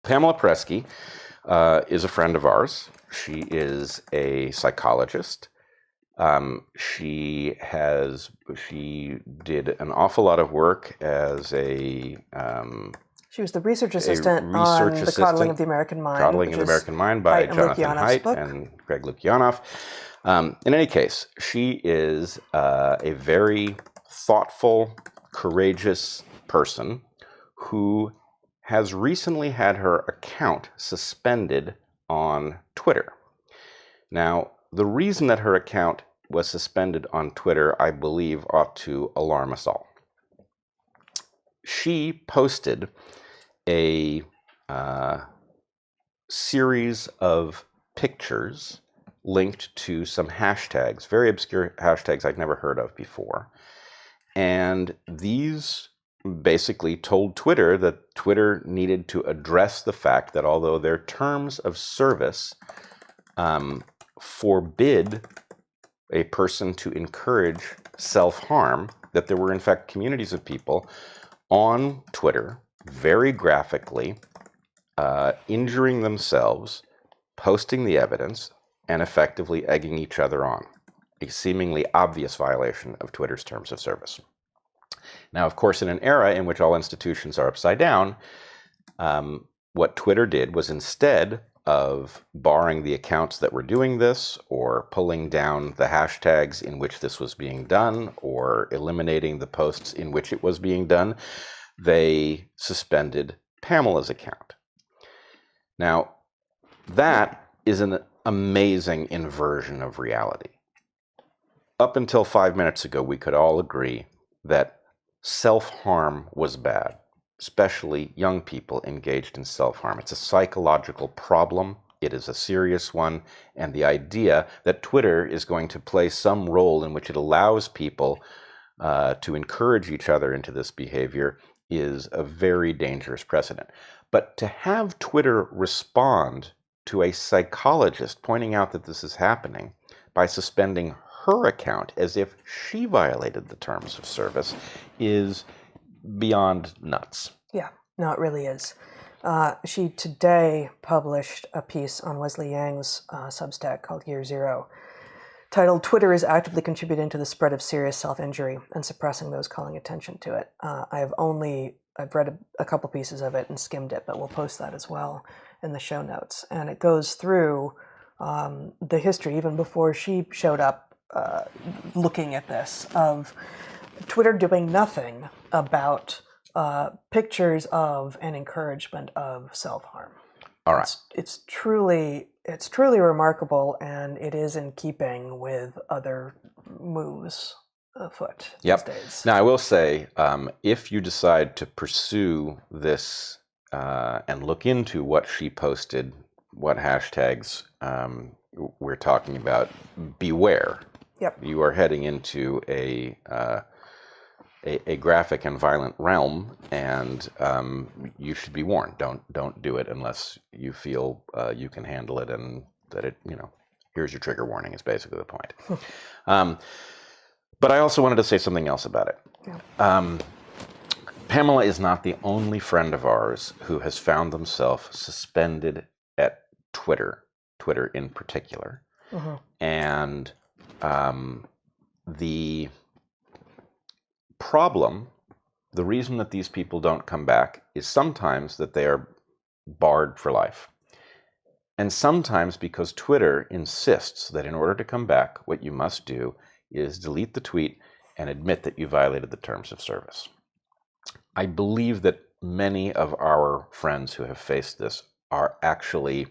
Pamela Presky is a friend of ours. She is a psychologist. She did an awful lot of work as a she was the research assistant on The Coddling of the American Mind. Coddling of the American Mind by Jonathan Haidt and Greg Lukianoff. In any case, she is a very thoughtful, courageous person who has recently had her account suspended on Twitter. Now, the reason that her account was suspended on Twitter, I believe, ought to alarm us all. She posted a series of pictures linked to some hashtags, very obscure hashtags I'd never heard of before. And these basically told Twitter that Twitter needed to address the fact that although their terms of service forbid a person to encourage self-harm, that there were in fact communities of people on Twitter very graphically injuring themselves, posting the evidence, and effectively egging each other on. A seemingly obvious violation of Twitter's terms of service. Now, of course, in an era in which all institutions are upside down, what Twitter did was, instead of barring the accounts that were doing this, or pulling down the hashtags in which this was being done, or eliminating the posts in which it was being done, they suspended Pamela's account. Now, that is an amazing inversion of reality. Up until 5 minutes ago, we could all agree that self-harm was bad, especially young people engaged in self-harm. It's a psychological problem. It is a serious one. And the idea that Twitter is going to play some role in which it allows people to encourage each other into this behavior is a very dangerous precedent. But to have Twitter respond to a psychologist pointing out that this is happening by suspending her account as if she violated the terms of service is beyond nuts. Yeah, no, it really is. She today published a piece on Wesley Yang's Substack called Year Zero, titled "Twitter is actively contributing to the spread of serious self-injury and suppressing those calling attention to it." I've read a couple pieces of it and skimmed it, but we'll post that as well in the show notes. And it goes through the history, even before she showed up looking at this, of Twitter doing nothing about pictures of and encouragement of self-harm. All right. It's truly remarkable, and it is in keeping with other moves afoot these days. Now, I will say, if you decide to pursue this and look into what she posted, what hashtags we're talking about, beware. Yep. You are heading into a graphic and violent realm, and you should be warned. Don't do it unless you feel you can handle it, and that it, here's your trigger warning is basically the point. But I also wanted to say something else about it. Yeah. Pamela is not the only friend of ours who has found themselves suspended at Twitter in particular. Mm-hmm. And the problem, the reason that these people don't come back, is sometimes that they are barred for life. And sometimes because Twitter insists that in order to come back, what you must do is delete the tweet and admit that you violated the terms of service. I believe that many of our friends who have faced this are actually,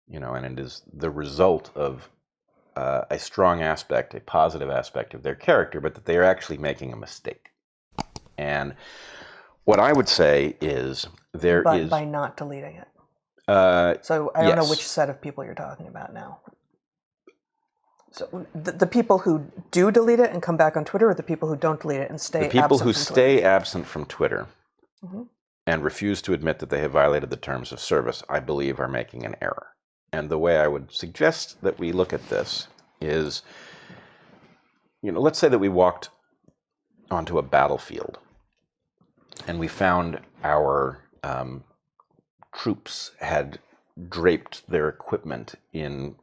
and it is the result of a strong aspect, a positive aspect of their character, but that they are actually making a mistake. And what I would say is by not deleting it. So I don't know which set of people you're talking about now. So the people who do delete it and come back on Twitter, or the people who don't delete it and stay absent from Twitter? The people who stay absent from Twitter and refuse to admit that they have violated the terms of service, I believe, are making an error. And the way I would suggest that we look at this is, let's say that we walked onto a battlefield and we found our troops had draped their equipment in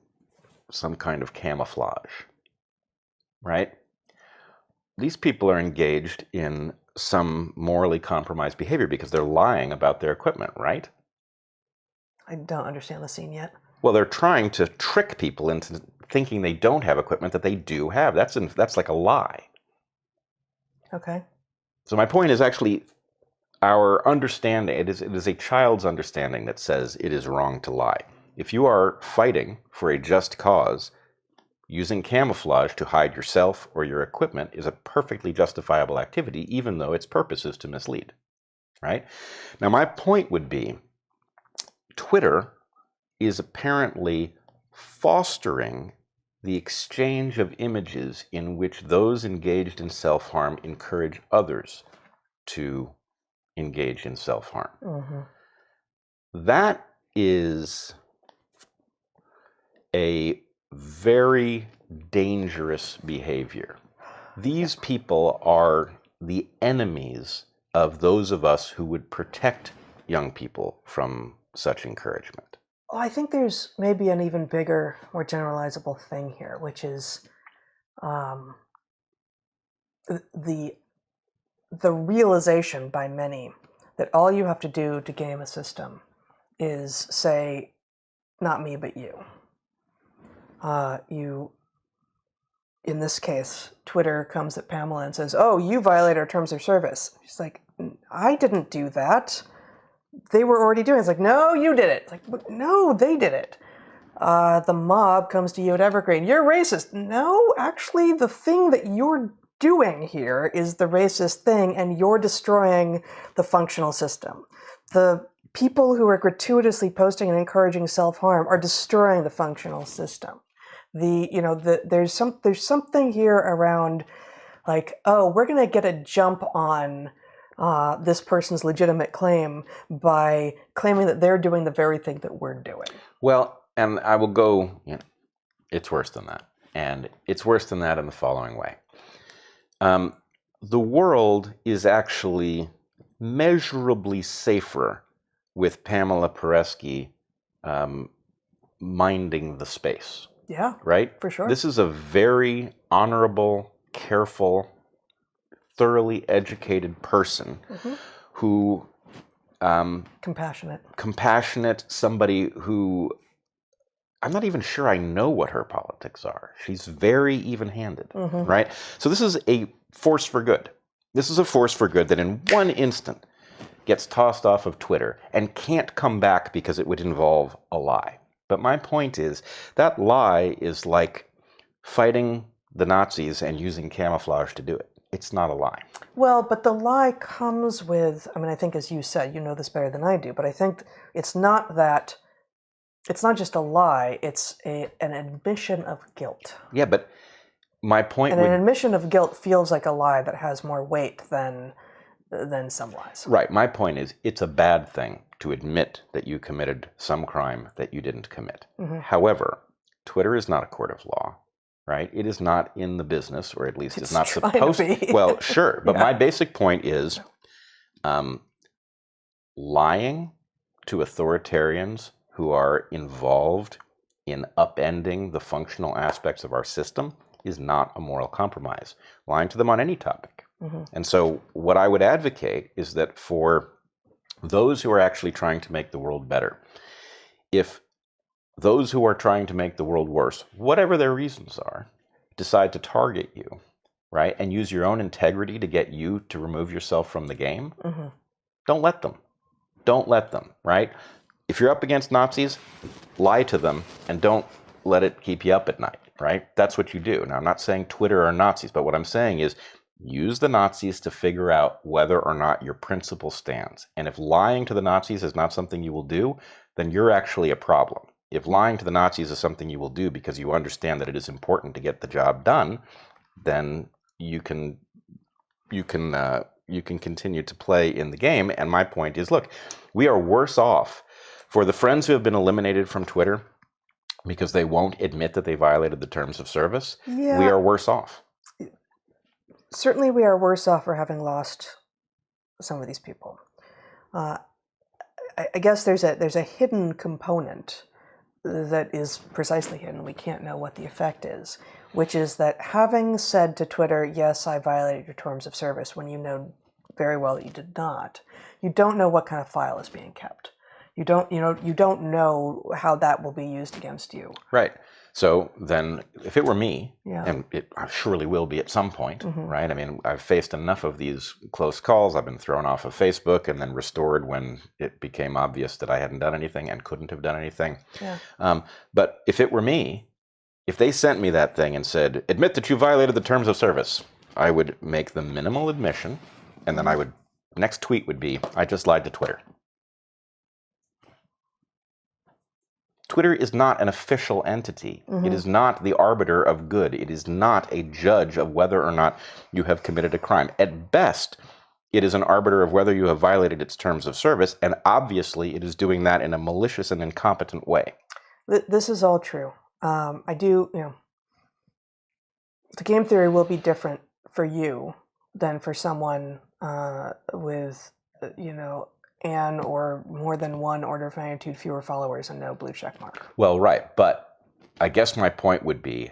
some kind of camouflage, right? These people are engaged in some morally compromised behavior because they're lying about their equipment, right? I don't understand the scene yet. Well, they're trying to trick people into thinking they don't have equipment that they do have. That's like a lie. Okay. So my point is actually our understanding, it is a child's understanding that says it is wrong to lie. If you are fighting for a just cause, using camouflage to hide yourself or your equipment is a perfectly justifiable activity, even though its purpose is to mislead, right? Now, my point would be Twitter is apparently fostering the exchange of images in which those engaged in self-harm encourage others to engage in self-harm. Mm-hmm. That is a very dangerous behavior. These people are the enemies of those of us who would protect young people from such encouragement. Well, I think there's maybe an even bigger, more generalizable thing here, which is the realization by many that all you have to do to game a system is say, not me, but you. In this case, Twitter comes at Pamela and says, oh, you violate our terms of service. She's like, I didn't do that. They were already doing it. It's like, no, you did it. It's like, no, they did it. The mob comes to you at Evergreen. You're racist. No, actually, the thing that you're doing here is the racist thing, and you're destroying the functional system. The people who are gratuitously posting and encouraging self-harm are destroying the functional system. There's something here around like, oh, we're going to get a jump on this person's legitimate claim by claiming that they're doing the very thing that we're doing. Well, and I will go, it's worse than that. And it's worse than that in the following way. The world is actually measurably safer with Pamela Paresky minding the space. Yeah, right? For sure. This is a very honorable, careful, thoroughly educated person who... compassionate, somebody who... I'm not even sure I know what her politics are. She's very even-handed, right? So this is a force for good. This is a force for good that in one instant gets tossed off of Twitter and can't come back because it would involve a lie. But my point is, that lie is like fighting the Nazis and using camouflage to do it. It's not a lie. Well, but the lie comes with, I think as you said, you know this better than I do, but I think it's not just a lie, it's an admission of guilt. Yeah, but my point an admission of guilt feels like a lie that has more weight than some lies. Right. My point is, it's a bad thing to admit that you committed some crime that you didn't commit. However, Twitter is not a court of law, right? It is not in the business, or at least it's not supposed to be. Well, sure. But my basic point is lying to authoritarians who are involved in upending the functional aspects of our system is not a moral compromise. Lying to them on any topic. And so what I would advocate is that for those who are actually trying to make the world better, if those who are trying to make the world worse, whatever their reasons are, decide to target you, right, and use your own integrity to get you to remove yourself from the game, don't let them. Don't let them, right? If you're up against Nazis, lie to them and don't let it keep you up at night, right? That's what you do. Now, I'm not saying Twitter are Nazis, but what I'm saying is use the Nazis to figure out whether or not your principle stands. And if lying to the Nazis is not something you will do, then you're actually a problem. If lying to the Nazis is something you will do because you understand that it is important to get the job done, then you can continue to play in the game. And my point is, look, we are worse off for the friends who have been eliminated from Twitter because they won't admit that they violated the terms of service. Yeah. We are worse off. Certainly we are worse off for having lost some of these people. I guess there's a hidden component that is precisely hidden. We can't know what the effect is, which is that having said to Twitter, yes, I violated your terms of service, when you know very well that you did not, you don't know what kind of file is being kept. You don't know how that will be used against you. Right. So then, if it were me, Yeah. and it surely will be at some point, right? I mean, I've faced enough of these close calls. I've been thrown off of Facebook and then restored when it became obvious that I hadn't done anything and couldn't have done anything. Yeah. But if it were me, if they sent me that thing and said, admit that you violated the terms of service, I would make the minimal admission, and then next tweet would be, I just lied to Twitter. Twitter is not an official entity. It is not the arbiter of good. It is not a judge of whether or not you have committed a crime. At best, it is an arbiter of whether you have violated its terms of service, and obviously it is doing that in a malicious and incompetent way. This is all true. The game theory will be different for you than for someone with, an or more than one order of magnitude fewer followers and no blue check mark. Well, right. But I guess my point would be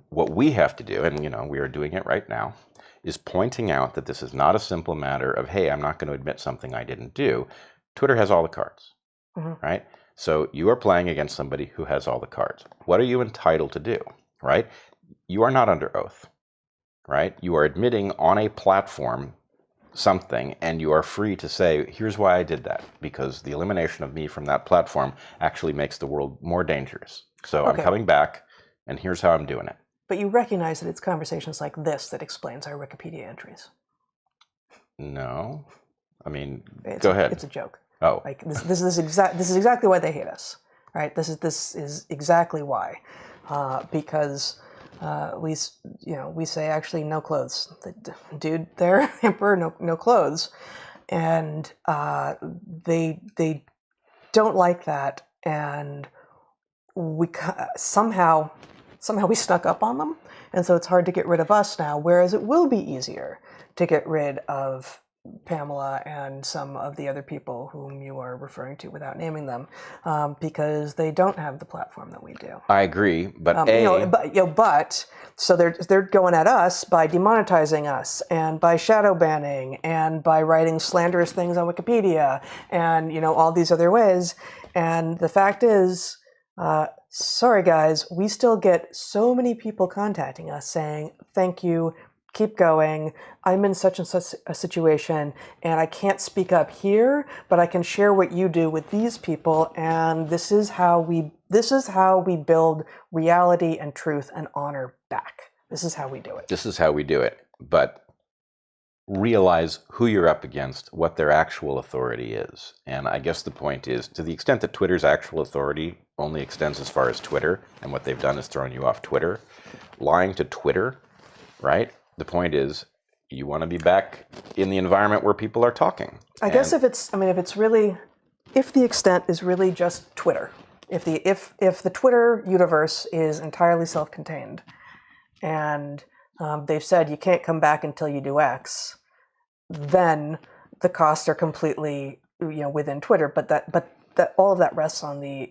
what we have to do, and we are doing it right now, is pointing out that this is not a simple matter of, hey, I'm not going to admit something I didn't do. Twitter has all the cards, right? So you are playing against somebody who has all the cards. What are you entitled to do, right? You are not under oath, right? You are admitting on a platform something, and you are free to say, here's why I did that, because the elimination of me from that platform actually makes the world more dangerous. So I'm coming back, and here's how I'm doing it. But you recognize that it's conversations like this that explains our Wikipedia entries. No. I mean, go ahead. It's a joke. Oh. Like this is exactly why they hate us, right? This is exactly why, because we say actually no clothes, dude, they're emperor, no clothes, and they don't like that, and we somehow we snuck up on them, and so it's hard to get rid of us now. Whereas it will be easier to get rid of Pamela and some of the other people whom you are referring to without naming them, because they don't have the platform that we do. I agree, but so they're going at us by demonetizing us and by shadow banning and by writing slanderous things on Wikipedia and all these other ways. And the fact is, sorry guys, we still get so many people contacting us saying, thank you, keep going, I'm in such and such a situation and I can't speak up here, but I can share what you do with these people, and this is how we build reality and truth and honor back. This is how we do it. This is how we do it. But realize who you're up against, what their actual authority is. And I guess the point is, to the extent that Twitter's actual authority only extends as far as Twitter, and what they've done is thrown you off Twitter, lying to Twitter, right? The point is, you want to be back in the environment where people are talking. I guess if the extent is really just Twitter, if the Twitter universe is entirely self-contained, and they've said you can't come back until you do X, then the costs are completely within Twitter. But that all of that rests on the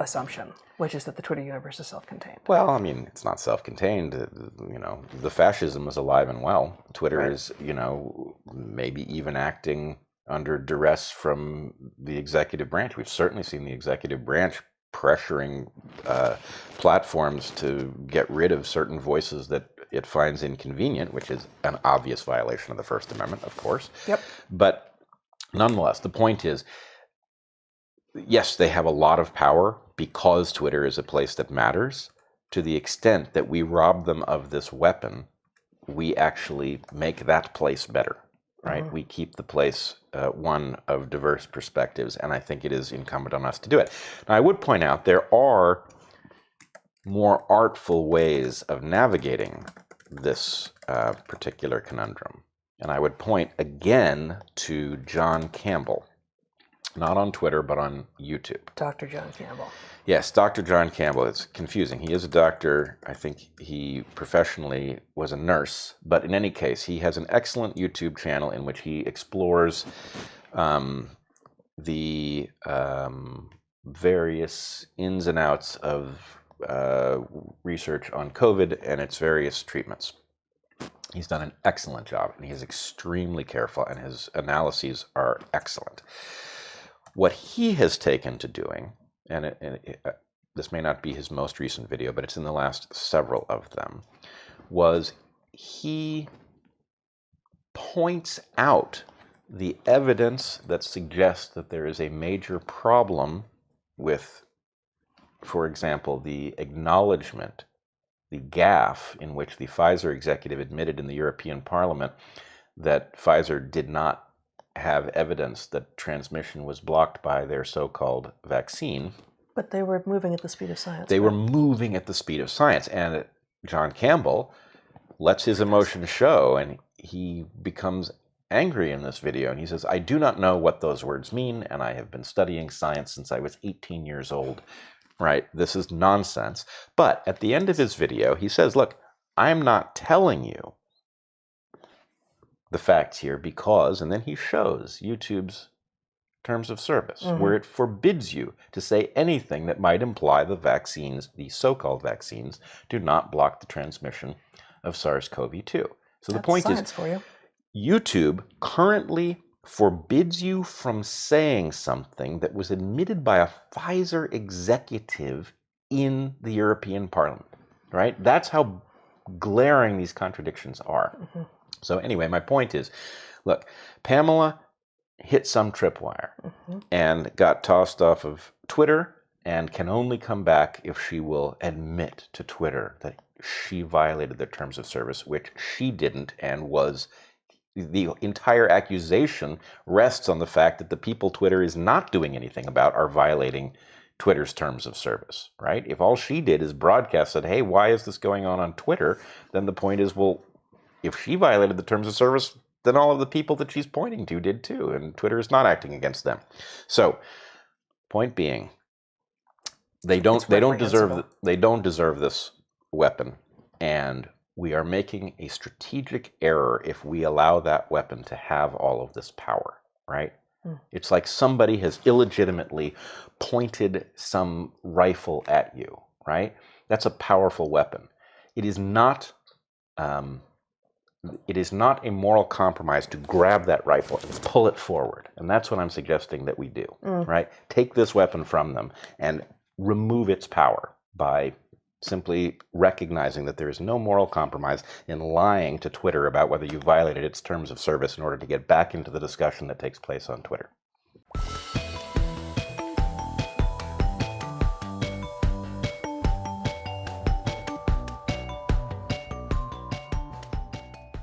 assumption, which is that the Twitter universe is self-contained. Well, I mean, it's not self-contained. The fascism is alive and well. Twitter is, maybe even acting under duress from the executive branch. We've certainly seen the executive branch pressuring platforms to get rid of certain voices that it finds inconvenient, which is an obvious violation of the First Amendment, of course. Yep. But nonetheless, the point is, yes, they have a lot of power because Twitter is a place that matters. To the extent that we rob them of this weapon, we actually make that place better, right? Mm-hmm. We keep the place one of diverse perspectives, and I think it is incumbent on us to do it. Now, I would point out there are more artful ways of navigating this particular conundrum. And I would point again to John Campbell. Not on Twitter, but on YouTube. Dr. John Campbell. Yes, Dr. John Campbell. It's confusing. He is a doctor. I think he professionally was a nurse. But in any case, he has an excellent YouTube channel in which he explores the various ins and outs of research on COVID and its various treatments. He's done an excellent job, and he's extremely careful, and his analyses are excellent. What he has taken to doing, and this may not be his most recent video, but it's in the last several of them, was he points out the evidence that suggests that there is a major problem with, for example, the acknowledgement, the gaffe in which the Pfizer executive admitted in the European Parliament that Pfizer did not have evidence that transmission was blocked by their so-called vaccine. But they were moving at the speed of science. They were moving at the speed of science. And John Campbell lets his emotions show, and he becomes angry in this video. And he says, I do not know what those words mean, and I have been studying science since I was 18 years old. Right? This is nonsense. But at the end of his video, he says, look, I'm not telling you the facts here because, and then he shows YouTube's terms of service, where it forbids you to say anything that might imply the vaccines, the so-called vaccines, do not block the transmission of SARS-CoV-2. So the point is, for you. YouTube currently forbids you from saying something that was admitted by a Pfizer executive in the European Parliament, right? That's how glaring these contradictions are. So anyway, my point is, look, Pamela hit some tripwire and got tossed off of Twitter and can only come back if she will admit to Twitter that she violated their terms of service, which she didn't, and was the entire accusation rests on the fact that the people Twitter is not doing anything about are violating Twitter's terms of service, right? If all she did is broadcast said, hey, why is this going on Twitter? Then the point is, well, if she violated the terms of service, then all of the people that she's pointing to did too, and Twitter is not acting against them. So, point being, they don't deserve this weapon, and we are making a strategic error if we allow that weapon to have all of this power, right? It's like somebody has illegitimately pointed some rifle at you, right? That's a powerful weapon. It is not a moral compromise to grab that rifle and pull it forward. And that's what I'm suggesting that we do, right? Take this weapon from them and remove its power by simply recognizing that there is no moral compromise in lying to Twitter about whether you violated its terms of service in order to get back into the discussion that takes place on Twitter.